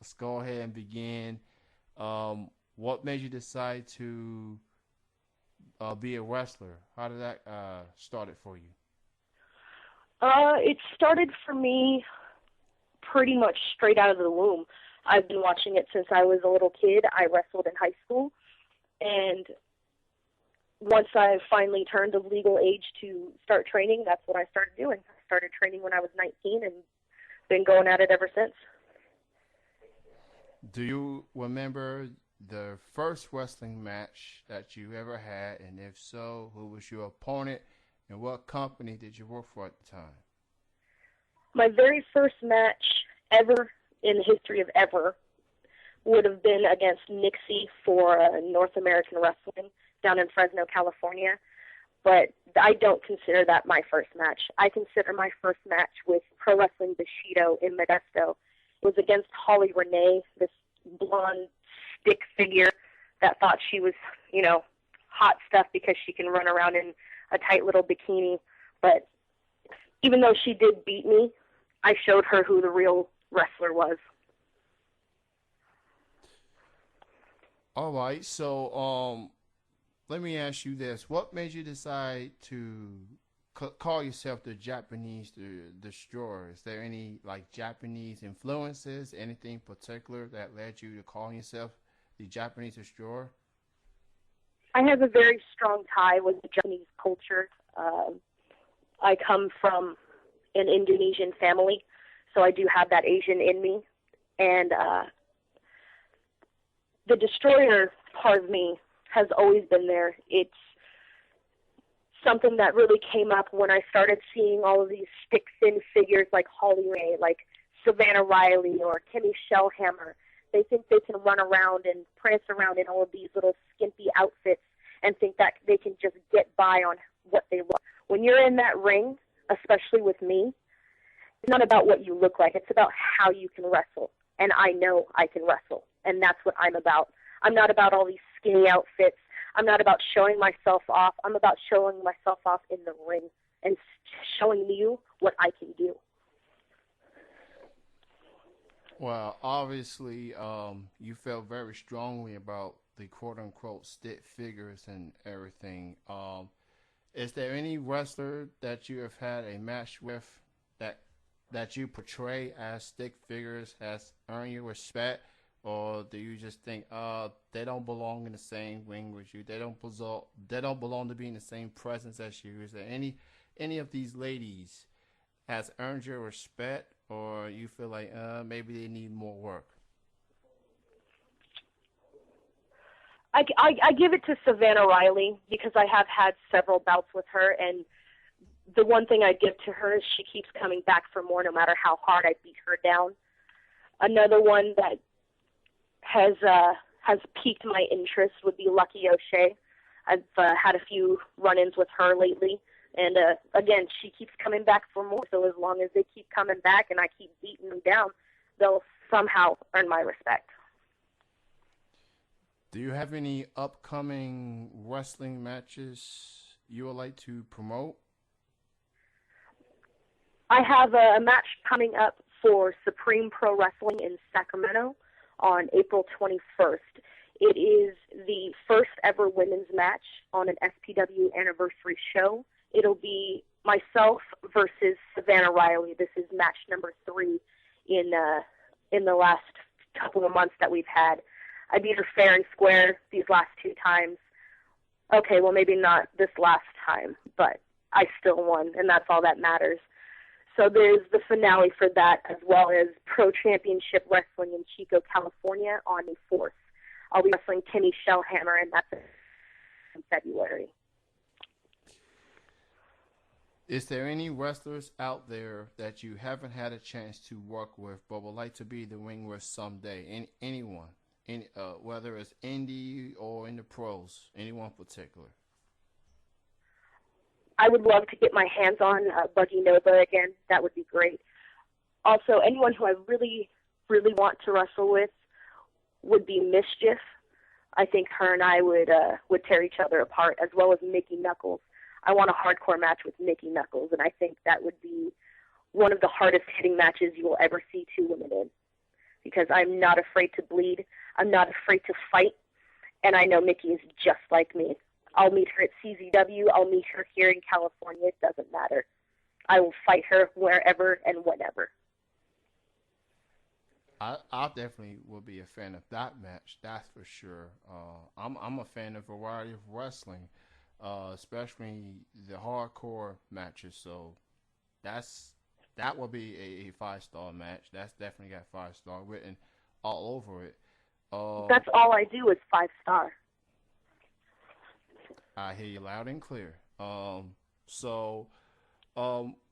let's go ahead and begin. What made you decide to be a wrestler? How did that start it for you? It started for me pretty much straight out of the womb. I've been watching it since I was a little kid. I wrestled in high school, and once I finally turned of legal age to start training, that's what I started doing. I started training when I was 19 and been going at it ever since. Do you remember the first wrestling match that you ever had, and if so, who was your opponent, and what company did you work for at the time? My very first match ever in the history of ever would have been against Nixie for North American Wrestling down in Fresno, California. But I don't consider that my first match. I consider my first match with Pro Wrestling Bushido in Modesto. It was against Holly Renee, this blonde stick figure that thought she was, hot stuff because she can run around in a tight little bikini. But even though she did beat me, I showed her who the real wrestler was. All right, so let me ask you this. What made you decide to call yourself the Japanese Destroyer? Is there any, Japanese influences, anything particular that led you to call yourself the Japanese Destroyer? I have a very strong tie with the Japanese culture. I come from an Indonesian family, so I do have that Asian in me. And the Destroyer part of me has always been there. It's something that really came up when I started seeing all of these stick-thin figures like Holly Ray, like Savannah Riley or Kimmy Shellhammer. They think they can run around and prance around in all of these little skimpy outfits and think that they can just get by on what they want. When you're in that ring, especially with me, it's not about what you look like. It's about how you can wrestle. And I know I can wrestle. And that's what I'm about. I'm not about all these skinny outfits. I'm not about showing myself off. I'm about showing myself off in the ring and showing you what I can do. Well, obviously, you felt very strongly about the quote-unquote stick figures and everything. Is there any wrestler that you have had a match with that you portray as stick figures has earned your respect? Or do you just think they don't belong in the same ring with you? They don't belong to be in the same presence as you. Is there any of these ladies has earned your respect, or you feel like maybe they need more work? I give it to Savannah Riley because I have had several bouts with her, and the one thing I give to her is she keeps coming back for more no matter how hard I beat her down. Another one that has piqued my interest would be Lucky O'Shea. I've had a few run-ins with her lately, and again, she keeps coming back for more. So as long as they keep coming back and I keep beating them down, they'll somehow earn my respect. Do you have any upcoming wrestling matches you would like to promote? I have a match coming up for Supreme Pro Wrestling in Sacramento on April 21st. It is the first ever women's match on an SPW anniversary show. It'll be myself versus Savannah Riley. This is match number 3 in the last couple of months that we've had. I beat her fair and square these last 2 times. Okay, well, maybe not this last time, but I still won, and that's all that matters. So there's the finale for that, as well as Pro Championship Wrestling in Chico, California on the 4th. I'll be wrestling Kimmy Shellhammer, and that's in February. Is there any wrestlers out there that you haven't had a chance to work with but would like to be in the ring with someday? Anyone? Whether it's indie or in the pros, anyone particular? I would love to get my hands on Buggy Nova again. That would be great. Also, anyone who I really, really want to wrestle with would be Mischief. I think her and I would tear each other apart, as well as Mickey Knuckles. I want a hardcore match with Mickey Knuckles, and I think that would be one of the hardest hitting matches you will ever see 2 women in. because I'm not afraid to bleed. I'm not afraid to fight, and I know Mickey is just like me. I'll meet her at CZW. I'll meet her here in California. It doesn't matter. I will fight her wherever and whenever. I definitely will be a fan of that match. That's for sure. I'm a fan of a variety of wrestling, especially the hardcore matches. So that will be a 5-star match. That's definitely got 5-star written all over it. That's all I do is 5-star. I hear you loud and clear. So,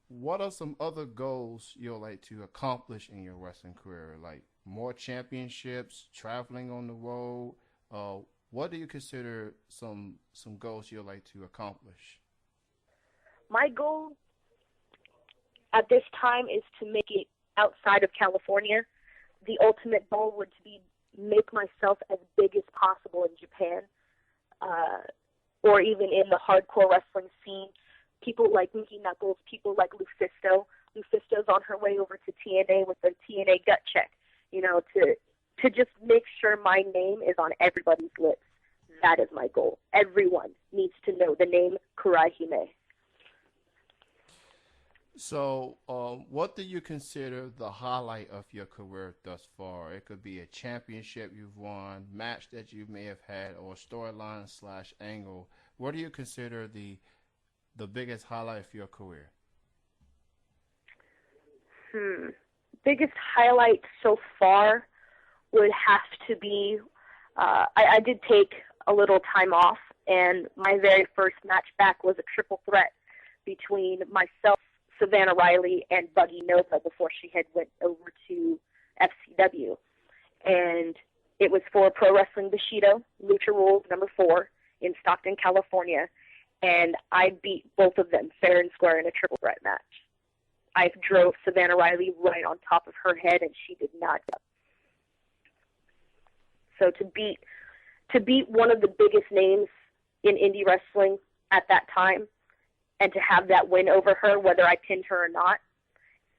what are some other goals you'd like to accomplish in your wrestling career? Like more championships, traveling on the road. What do you consider some goals you'd like to accomplish? My goal at this time is to make it outside of California. The ultimate goal would be make myself as big as possible in Japan, or even in the hardcore wrestling scene. People like Mickey Knuckles, people like Lufisto. Lufisto's on her way over to TNA with the TNA gut check, to just make sure my name is on everybody's lips. That is my goal. Everyone needs to know the name Kurai Hime. So, what do you consider the highlight of your career thus far? It could be a championship you've won, match that you may have had, or storyline / angle. What do you consider the biggest highlight of your career? Biggest highlight so far would have to be, I did take a little time off, and my very first match back was a triple threat between myself, Savannah Riley, and Buggy Nova before she had went over to FCW. And it was for Pro Wrestling Bushido, Lucha Rules #4 in Stockton, California. And I beat both of them fair and square in a triple threat match. I drove Savannah Riley right on top of her head, and she did not go. So to beat one of the biggest names in indie wrestling at that time, and to have that win over her, whether I pinned her or not,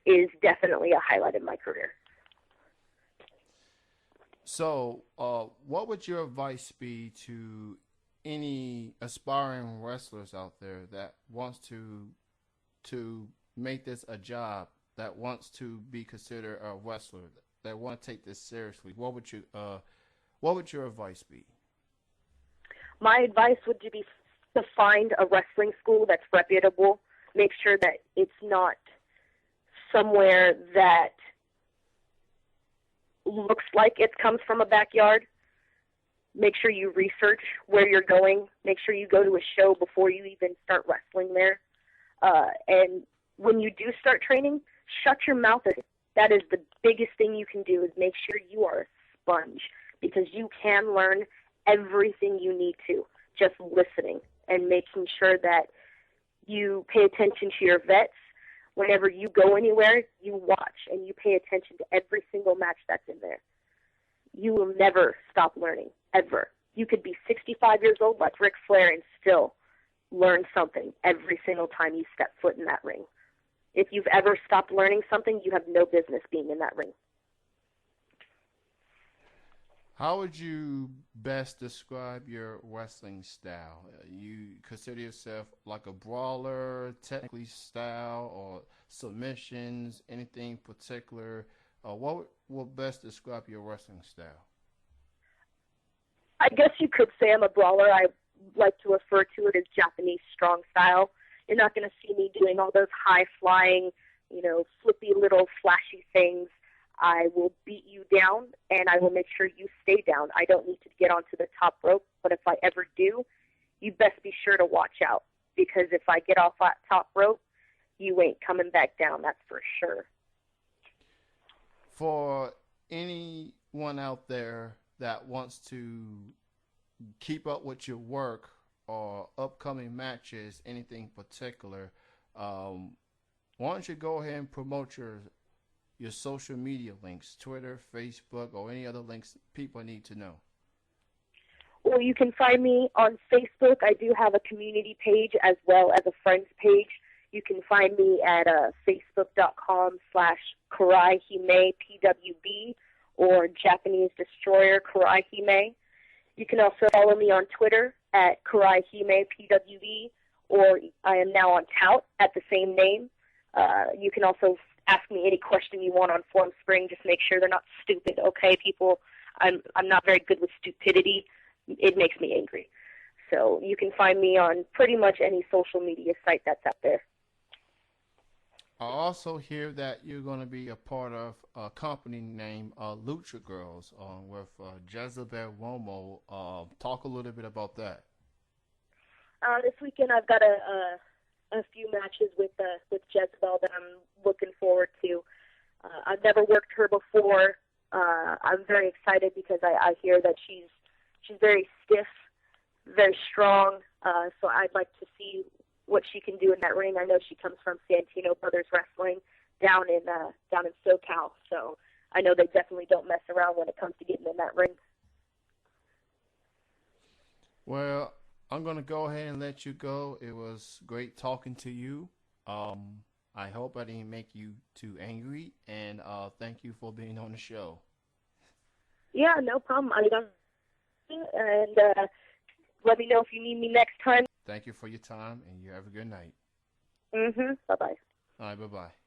is definitely a highlight of my career. So, what would your advice be to any aspiring wrestlers out there that wants to make this a job, that wants to be considered a wrestler, that want to take this seriously? What would your advice be? My advice would be to find a wrestling school that's reputable. Make sure that it's not somewhere that looks like it comes from a backyard. Make sure you research where you're going. Make sure you go to a show before you even start wrestling there. And when you do start training, shut your mouth. That is the biggest thing you can do, is make sure you are a sponge, because you can learn everything you need to just listening and making sure that you pay attention to your vets. Whenever you go anywhere, you watch and you pay attention to every single match that's in there. You will never stop learning, ever. You could be 65 years old like Ric Flair and still learn something every single time you step foot in that ring. If you've ever stopped learning something, you have no business being in that ring. How would you best describe your wrestling style? You consider yourself like a brawler, technically style, or submissions, anything particular? What will best describe your wrestling style? I guess you could say I'm a brawler. I like to refer to it as Japanese strong style. You're not going to see me doing all those high-flying, flippy little flashy things. I will beat you down, and I will make sure you stay down. I don't need to get onto the top rope, but if I ever do, you best be sure to watch out, because if I get off that top rope, you ain't coming back down, that's for sure. For anyone out there that wants to keep up with your work or upcoming matches, anything particular, why don't you go ahead and promote your social media links, Twitter, Facebook, or any other links people need to know? Well, you can find me on Facebook. I do have a community page as well as a friends page. You can find me at facebook.com/Kurai Hime PWB, or Japanese Destroyer Kurai Hime. You can also follow me on Twitter at Kurai Hime PWE, or I am now on Tout at the same name. You can also ask me any question you want on Form Spring. Just make sure they're not stupid, okay, people? I'm not very good with stupidity. It makes me angry. So you can find me on pretty much any social media site that's out there. I also hear that you're going to be a part of a company named Lucha Girls with Jezebel Womo. Talk a little bit about that. This weekend I've got a few matches with Jezebel that I'm looking forward to. I've never worked her before. I'm very excited because I hear that she's very stiff, very strong. So I'd like to see what she can do in that ring. I know she comes from Santino Brothers Wrestling down in SoCal. So I know they definitely don't mess around when it comes to getting in that ring. Well, I'm going to go ahead and let you go. It was great talking to you. I hope I didn't make you too angry, and thank you for being on the show. Yeah, no problem. And let me know if you need me next time. Thank you for your time, and you have a good night. Bye-bye. All right, bye-bye.